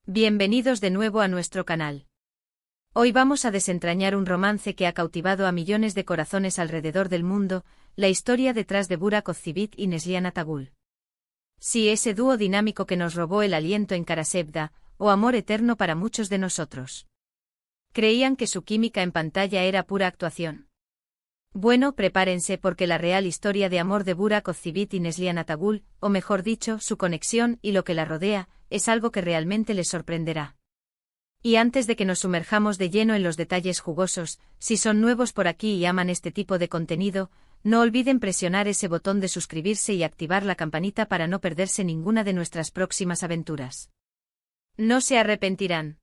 Bienvenidos de nuevo a nuestro canal. Hoy vamos a desentrañar un romance que ha cautivado a millones de corazones alrededor del mundo, la historia detrás de Burak Ozcerbit y Neslihan Atagul. Sí, ese dúo dinámico que nos robó el aliento en Karasevda, o amor eterno para muchos de nosotros. Creían que su química en pantalla era pura actuación. Bueno, prepárense porque la real historia de amor de Burak Ozcerbit y Neslihan Atagul, o mejor dicho, su conexión y lo que la rodea, es algo que realmente les sorprenderá. Y antes de que nos sumerjamos de lleno en los detalles jugosos, si son nuevos por aquí y aman este tipo de contenido, no olviden presionar ese botón de suscribirse y activar la campanita para no perderse ninguna de nuestras próximas aventuras. No se arrepentirán.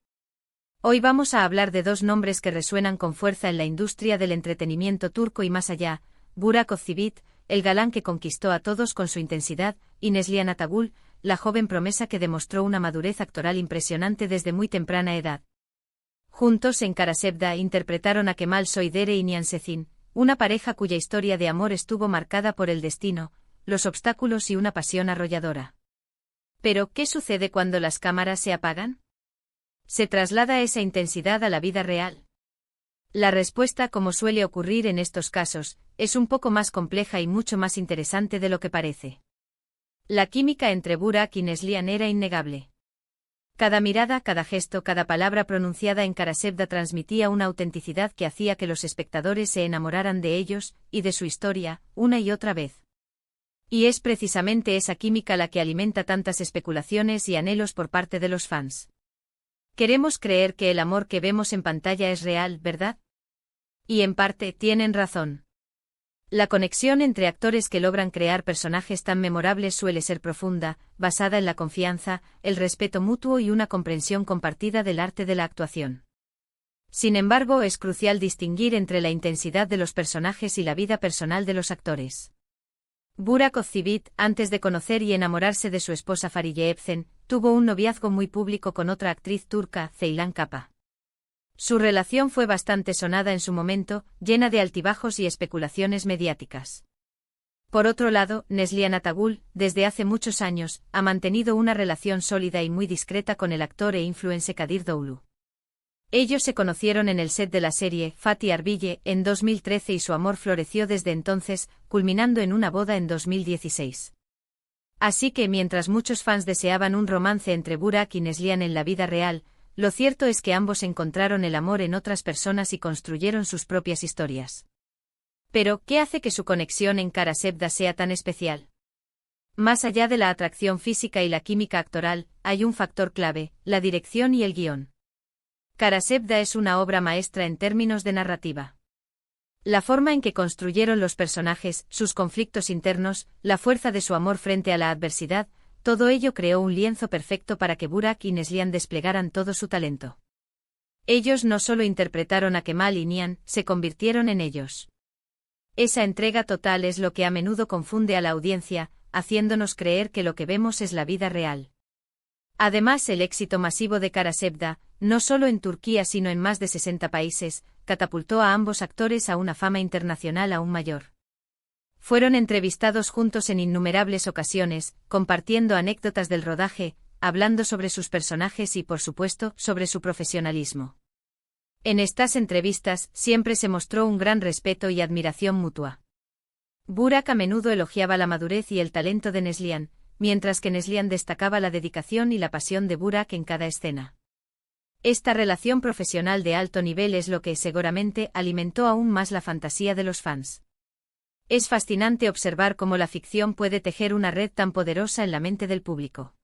Hoy vamos a hablar de dos nombres que resuenan con fuerza en la industria del entretenimiento turco y más allá: Burak Ozcerbit, el galán que conquistó a todos con su intensidad, y Neslihan Atagul, la joven promesa que demostró una madurez actoral impresionante desde muy temprana edad. Juntos en Karasevda interpretaron a Kemal Soydere y Nihan Sezin, una pareja cuya historia de amor estuvo marcada por el destino, los obstáculos y una pasión arrolladora. Pero, ¿qué sucede cuando las cámaras se apagan? ¿Se traslada esa intensidad a la vida real? La respuesta, como suele ocurrir en estos casos, es un poco más compleja y mucho más interesante de lo que parece. La química entre Burak y Neslihan era innegable. Cada mirada, cada gesto, cada palabra pronunciada en Karasevda transmitía una autenticidad que hacía que los espectadores se enamoraran de ellos, y de su historia, una y otra vez. Y es precisamente esa química la que alimenta tantas especulaciones y anhelos por parte de los fans. Queremos creer que el amor que vemos en pantalla es real, ¿verdad? Y en parte, tienen razón. La conexión entre actores que logran crear personajes tan memorables suele ser profunda, basada en la confianza, el respeto mutuo y una comprensión compartida del arte de la actuación. Sin embargo, es crucial distinguir entre la intensidad de los personajes y la vida personal de los actores. Burak Ozcerbit, antes de conocer y enamorarse de su esposa Fariye Evcen, tuvo un noviazgo muy público con otra actriz turca, Ceylan Kapa. Su relación fue bastante sonada en su momento, llena de altibajos y especulaciones mediáticas. Por otro lado, Neslihan Atagul, desde hace muchos años, ha mantenido una relación sólida y muy discreta con el actor e influencer Kadir Doğulu. Ellos se conocieron en el set de la serie Fatih Arbiye en 2013 y su amor floreció desde entonces, culminando en una boda en 2016. Así que mientras muchos fans deseaban un romance entre Burak y Neslihan en la vida real, lo cierto es que ambos encontraron el amor en otras personas y construyeron sus propias historias. Pero, ¿qué hace que su conexión en Karasevda sea tan especial? Más allá de la atracción física y la química actoral, hay un factor clave: la dirección y el guión. Karasevda es una obra maestra en términos de narrativa. La forma en que construyeron los personajes, sus conflictos internos, la fuerza de su amor frente a la adversidad, todo ello creó un lienzo perfecto para que Burak y Neslihan desplegaran todo su talento. Ellos no solo interpretaron a Kemal y Nihan, se convirtieron en ellos. Esa entrega total es lo que a menudo confunde a la audiencia, haciéndonos creer que lo que vemos es la vida real. Además, el éxito masivo de Karasevda, no solo en Turquía sino en más de 60 países, catapultó a ambos actores a una fama internacional aún mayor. Fueron entrevistados juntos en innumerables ocasiones, compartiendo anécdotas del rodaje, hablando sobre sus personajes y, por supuesto, sobre su profesionalismo. En estas entrevistas, siempre se mostró un gran respeto y admiración mutua. Burak a menudo elogiaba la madurez y el talento de Neslihan, mientras que Neslihan destacaba la dedicación y la pasión de Burak en cada escena. Esta relación profesional de alto nivel es lo que, seguramente, alimentó aún más la fantasía de los fans. Es fascinante observar cómo la ficción puede tejer una red tan poderosa en la mente del público.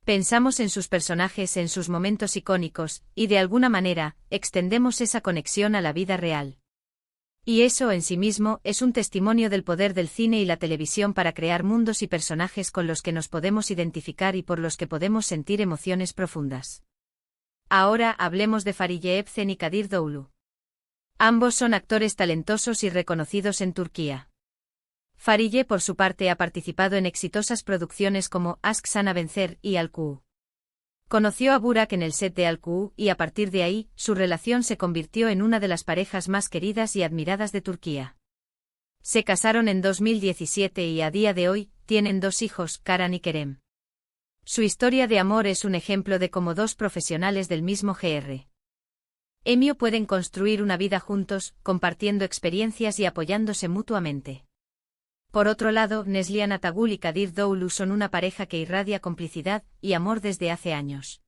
Pensamos en sus personajes, en sus momentos icónicos, y de alguna manera, extendemos esa conexión a la vida real. Y eso en sí mismo es un testimonio del poder del cine y la televisión para crear mundos y personajes con los que nos podemos identificar y por los que podemos sentir emociones profundas. Ahora hablemos de Fariye Evcen y Kadir Doğulu. Ambos son actores talentosos y reconocidos en Turquía. Fariye, por su parte, ha participado en exitosas producciones como Aşk Sana Benzer y Alku. Conoció a Burak en el set de Alku y a partir de ahí, su relación se convirtió en una de las parejas más queridas y admiradas de Turquía. Se casaron en 2017 y a día de hoy, tienen 2 hijos, Karan y Kerem. Su historia de amor es un ejemplo de cómo dos profesionales del mismo gremio pueden construir una vida juntos, compartiendo experiencias y apoyándose mutuamente. Por otro lado, Neslihan Atagul y Kadir Doğulu son una pareja que irradia complicidad y amor desde hace años.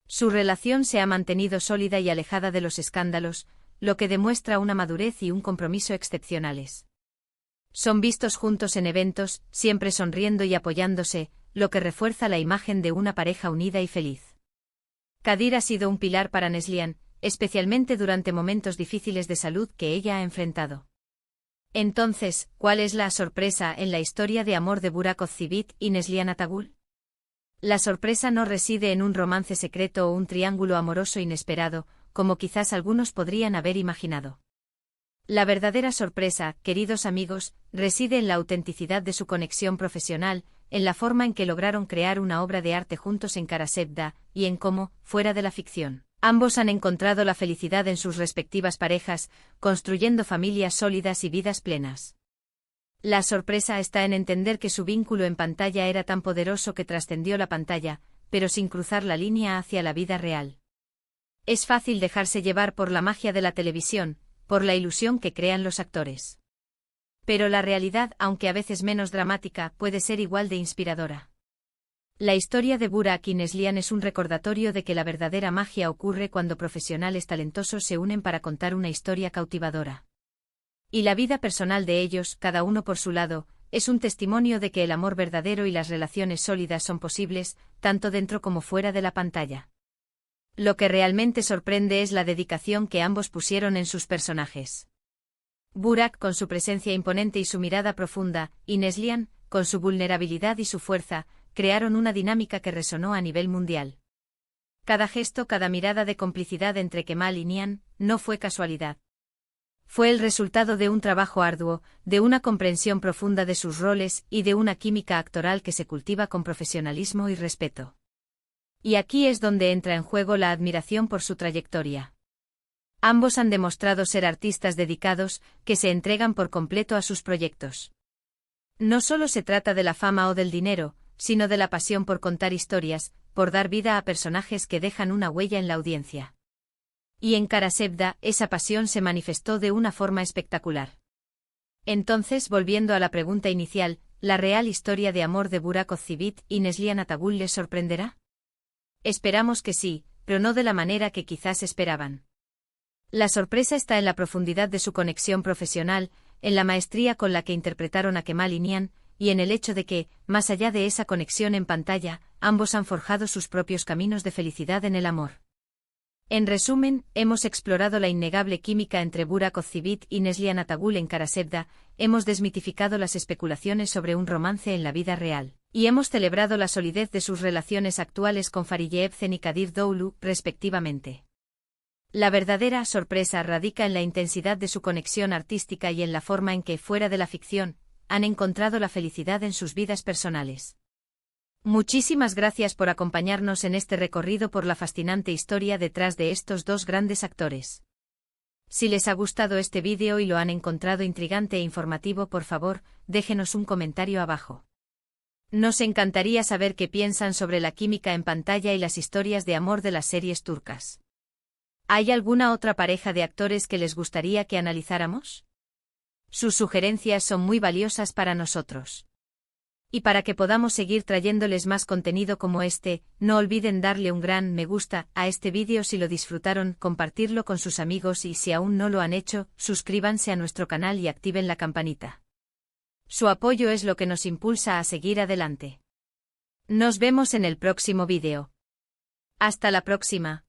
Su relación se ha mantenido sólida y alejada de los escándalos, lo que demuestra una madurez y un compromiso excepcionales. Son vistos juntos en eventos, siempre sonriendo y apoyándose, lo que refuerza la imagen de una pareja unida y feliz. Kadir ha sido un pilar para Neslihan, especialmente durante momentos difíciles de salud que ella ha enfrentado. Entonces, ¿cuál es la sorpresa en la historia de amor de Burak Özçivit y Neslihan Atagul? La sorpresa no reside en un romance secreto o un triángulo amoroso inesperado, como quizás algunos podrían haber imaginado. La verdadera sorpresa, queridos amigos, reside en la autenticidad de su conexión profesional, en la forma en que lograron crear una obra de arte juntos en Karasevda, y en cómo, fuera de la ficción, ambos han encontrado la felicidad en sus respectivas parejas, construyendo familias sólidas y vidas plenas. La sorpresa está en entender que su vínculo en pantalla era tan poderoso que trascendió la pantalla, pero sin cruzar la línea hacia la vida real. Es fácil dejarse llevar por la magia de la televisión, por la ilusión que crean los actores. Pero la realidad, aunque a veces menos dramática, puede ser igual de inspiradora. La historia de Burak y Neslihan es un recordatorio de que la verdadera magia ocurre cuando profesionales talentosos se unen para contar una historia cautivadora. Y la vida personal de ellos, cada uno por su lado, es un testimonio de que el amor verdadero y las relaciones sólidas son posibles, tanto dentro como fuera de la pantalla. Lo que realmente sorprende es la dedicación que ambos pusieron en sus personajes. Burak con su presencia imponente y su mirada profunda, y Neslihan, con su vulnerabilidad y su fuerza, crearon una dinámica que resonó a nivel mundial. Cada gesto, cada mirada de complicidad entre Kemal y Nihan, no fue casualidad. Fue el resultado de un trabajo arduo, de una comprensión profunda de sus roles y de una química actoral que se cultiva con profesionalismo y respeto. Y aquí es donde entra en juego la admiración por su trayectoria. Ambos han demostrado ser artistas dedicados, que se entregan por completo a sus proyectos. No solo se trata de la fama o del dinero, sino de la pasión por contar historias, por dar vida a personajes que dejan una huella en la audiencia. Y en Karasevda, esa pasión se manifestó de una forma espectacular. Entonces, volviendo a la pregunta inicial, ¿la real historia de amor de Burak Özçivit y Neslihan Atagul les sorprenderá? Esperamos que sí, pero no de la manera que quizás esperaban. La sorpresa está en la profundidad de su conexión profesional, en la maestría con la que interpretaron a Kemal y Nihan, y en el hecho de que, más allá de esa conexión en pantalla, ambos han forjado sus propios caminos de felicidad en el amor. En resumen, hemos explorado la innegable química entre Burak Özçivit y Neslihan Atagul en Karasevda, hemos desmitificado las especulaciones sobre un romance en la vida real, y hemos celebrado la solidez de sus relaciones actuales con Fariye Evcen y Kadir Doğulu, respectivamente. La verdadera sorpresa radica en la intensidad de su conexión artística y en la forma en que, fuera de la ficción, han encontrado la felicidad en sus vidas personales. Muchísimas gracias por acompañarnos en este recorrido por la fascinante historia detrás de estos dos grandes actores. Si les ha gustado este vídeo y lo han encontrado intrigante e informativo, por favor, déjenos un comentario abajo. Nos encantaría saber qué piensan sobre la química en pantalla y las historias de amor de las series turcas. ¿Hay alguna otra pareja de actores que les gustaría que analizáramos? Sus sugerencias son muy valiosas para nosotros. Y para que podamos seguir trayéndoles más contenido como este, no olviden darle un gran me gusta a este vídeo si lo disfrutaron, compartirlo con sus amigos y si aún no lo han hecho, suscríbanse a nuestro canal y activen la campanita. Su apoyo es lo que nos impulsa a seguir adelante. Nos vemos en el próximo vídeo. Hasta la próxima.